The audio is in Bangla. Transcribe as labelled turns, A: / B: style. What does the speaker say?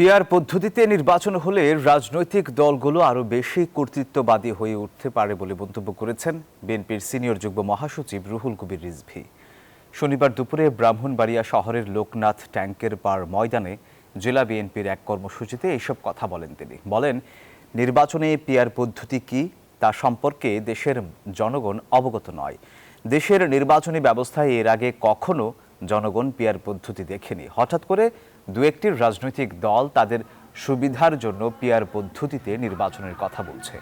A: পিআর পদ্ধতিতে নির্বাচন হলে রাজনৈতিক দলগুলো আরও বেশি কর্তৃত্ববাদী হয়ে উঠতে পারে বলে মন্তব্য করেছেন বিএনপির সিনিয়র যুগ্ম মহাসচিব রুহুল কবির রিজভী। শনিবার দুপুরে ব্রাহ্মণবাড়িয়া শহরের লোকনাথ ট্যাঙ্কের পাড় ময়দানে জেলা বিএনপির এক কর্মসূচিতে এসব কথা বলেন তিনি। বলেন, নির্বাচনে পিআর পদ্ধতি কি তা সম্পর্কে দেশের জনগণ অবগত নয়। দেশের নির্বাচনী ব্যবস্থায় এর আগে কখনো জনগণ পিআর পদ্ধতি দেখেনি। হঠাৎ করে দু একটি রাজনৈতিক দল তাদের সুবিধার জন্য পিআর পদ্ধতিতে নির্বাচনের কথা বলছে।